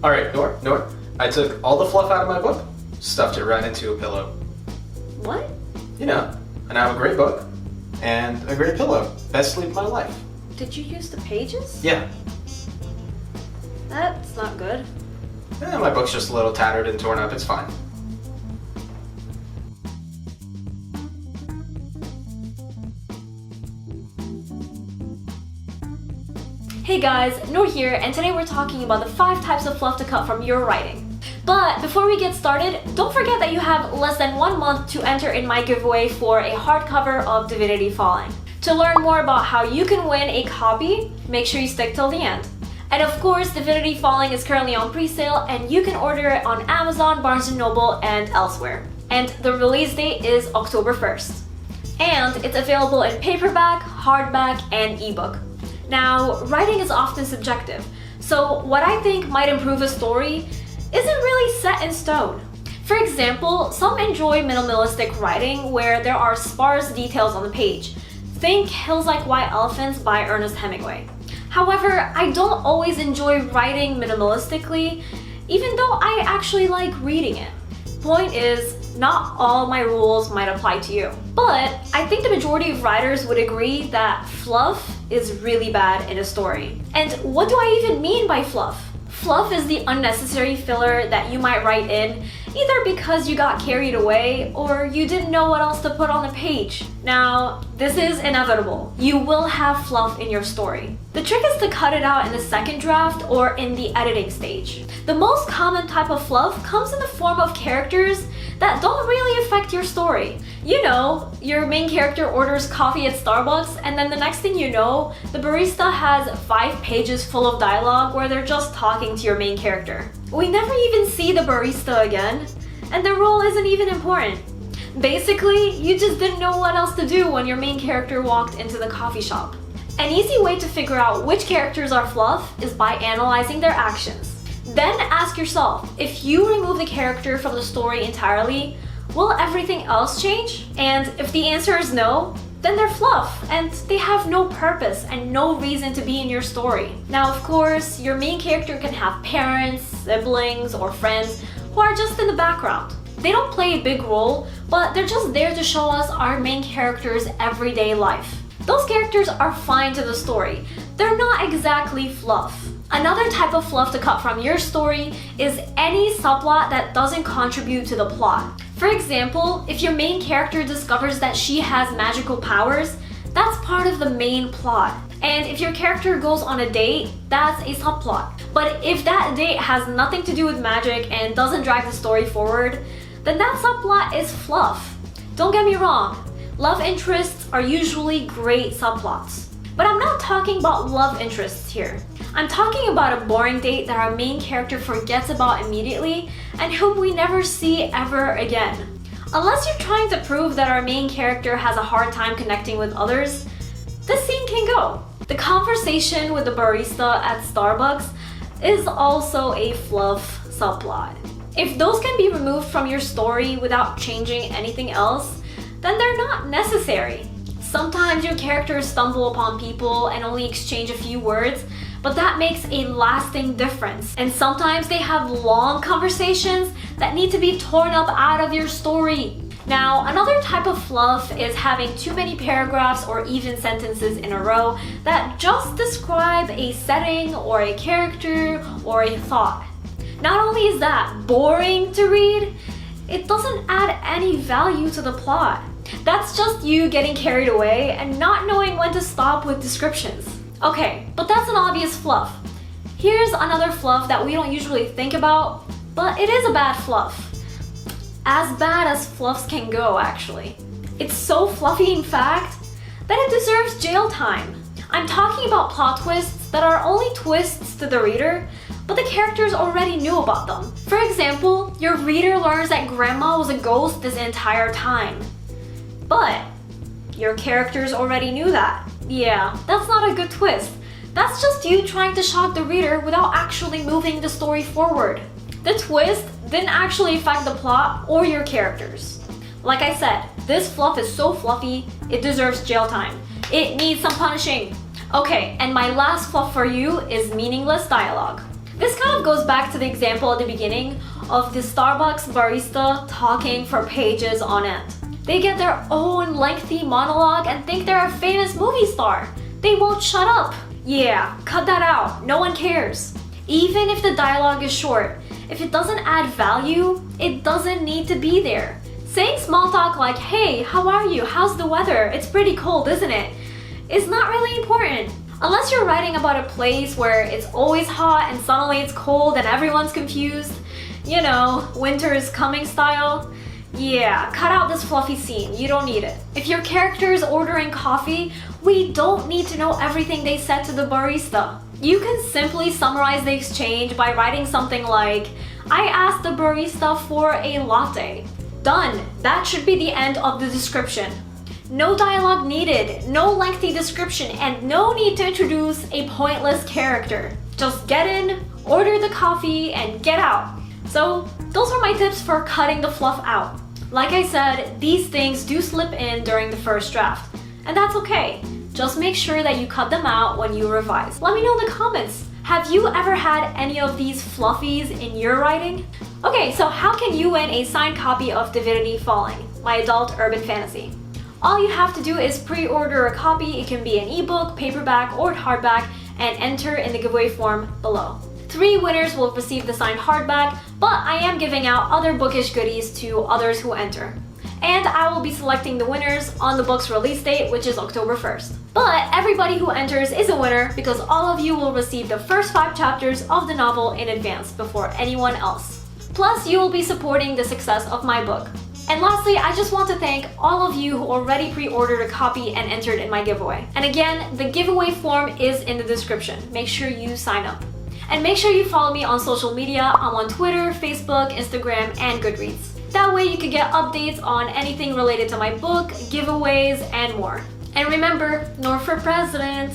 Alright, Nour. I took all the fluff out of my book, stuffed it right into a pillow. What? You know, I now have a great book and a great pillow. Best sleep of my life. Did you use the pages? Yeah. That's not good. My book's just a little tattered and torn up. It's fine. Hey guys, Nour here, and today we're talking about the 5 types of fluff to cut from your writing. But before we get started, don't forget that you have less than 1 month to enter in my giveaway for a hardcover of Divinity Falling. To learn more about how you can win a copy, make sure you stick till the end. And of course, Divinity Falling is currently on pre-sale and you can order it on Amazon, Barnes & Noble, and elsewhere. And the release date is October 1st. And it's available in paperback, hardback, and ebook. Now, writing is often subjective, so what I think might improve a story isn't really set in stone. For example, some enjoy minimalistic writing where there are sparse details on the page. Think Hills Like White Elephants by Ernest Hemingway. However, I don't always enjoy writing minimalistically, even though I actually like reading it. Point is, not all my rules might apply to you. But I think the majority of writers would agree that fluff is really bad in a story. And what do I even mean by fluff? Fluff is the unnecessary filler that you might write in, either because you got carried away or you didn't know what else to put on the page. Now, this is inevitable. You will have fluff in your story. The trick is to cut it out in the second draft or in the editing stage. The most common type of fluff comes in the form of characters that don't really affect your story. You know, your main character orders coffee at Starbucks and then the next thing you know, the barista has 5 pages full of dialogue where they're just talking to your main character. We never even see the barista again, and their role isn't even important. Basically, you just didn't know what else to do when your main character walked into the coffee shop. An easy way to figure out which characters are fluff is by analyzing their actions. Then ask yourself, if you remove the character from the story entirely, will everything else change? And if the answer is no, then they're fluff and they have no purpose and no reason to be in your story. Now, of course, your main character can have parents, siblings, or friends who are just in the background. They don't play a big role, but they're just there to show us our main character's everyday life. Those characters are fine to the story. They're not exactly fluff. Another type of fluff to cut from your story is any subplot that doesn't contribute to the plot. For example, if your main character discovers that she has magical powers, that's part of the main plot. And if your character goes on a date, that's a subplot. But if that date has nothing to do with magic and doesn't drag the story forward, then that subplot is fluff. Don't get me wrong, love interests are usually great subplots. But I'm not talking about love interests here. I'm talking about a boring date that our main character forgets about immediately and whom we never see ever again. Unless you're trying to prove that our main character has a hard time connecting with others, this scene can go. The conversation with the barista at Starbucks is also a fluff subplot. If those can be removed from your story without changing anything else, then they're not necessary. Sometimes your characters stumble upon people and only exchange a few words, but that makes a lasting difference. And sometimes they have long conversations that need to be torn up out of your story. Now, another type of fluff is having too many paragraphs or even sentences in a row that just describe a setting or a character or a thought. Not only is that boring to read, it doesn't add any value to the plot. That's just you getting carried away and not knowing when to stop with descriptions. Okay, but that's an obvious fluff. Here's another fluff that we don't usually think about, but it is a bad fluff. As bad as fluffs can go, actually. It's so fluffy, in fact, that it deserves jail time. I'm talking about plot twists that are only twists to the reader, but the characters already knew about them. For example, your reader learns that grandma was a ghost this entire time. But your characters already knew that. Yeah, that's not a good twist. That's just you trying to shock the reader without actually moving the story forward. The twist didn't actually affect the plot or your characters. Like I said, this fluff is so fluffy, it deserves jail time. It needs some punishing. Okay, and my last fluff for you is meaningless dialogue. This kind of goes back to the example at the beginning of the Starbucks barista talking for pages on end. They get their own lengthy monologue and think they're a famous movie star. They won't shut up. Yeah, cut that out. No one cares. Even if the dialogue is short, if it doesn't add value, it doesn't need to be there. Saying small talk like, hey, how are you? How's the weather? It's pretty cold, isn't it? Is not really important. Unless you're writing about a place where it's always hot and suddenly it's cold and everyone's confused. You know, winter is coming style. Yeah, cut out this fluffy scene. You don't need it. If your character is ordering coffee, we don't need to know everything they said to the barista. You can simply summarize the exchange by writing something like, I asked the barista for a latte. Done. That should be the end of the description. No dialogue needed, no lengthy description, and no need to introduce a pointless character. Just get in, order the coffee, and get out. So, those are my tips for cutting the fluff out. Like I said, these things do slip in during the first draft, and that's okay. Just make sure that you cut them out when you revise. Let me know in the comments. Have you ever had any of these fluffies in your writing? Okay, so how can you win a signed copy of Divinity Falling, my adult urban fantasy? All you have to do is pre-order a copy. It can be an ebook, paperback, or hardback, and enter in the giveaway form below. 3 winners will receive the signed hardback, but I am giving out other bookish goodies to others who enter. And I will be selecting the winners on the book's release date, which is October 1st. But everybody who enters is a winner because all of you will receive the first 5 chapters of the novel in advance before anyone else. Plus, you will be supporting the success of my book. And lastly, I just want to thank all of you who already pre-ordered a copy and entered in my giveaway. And again, the giveaway form is in the description. Make sure you sign up. And make sure you follow me on social media. I'm on Twitter, Facebook, Instagram, and Goodreads. That way you can get updates on anything related to my book, giveaways, and more. And remember, Nour for president!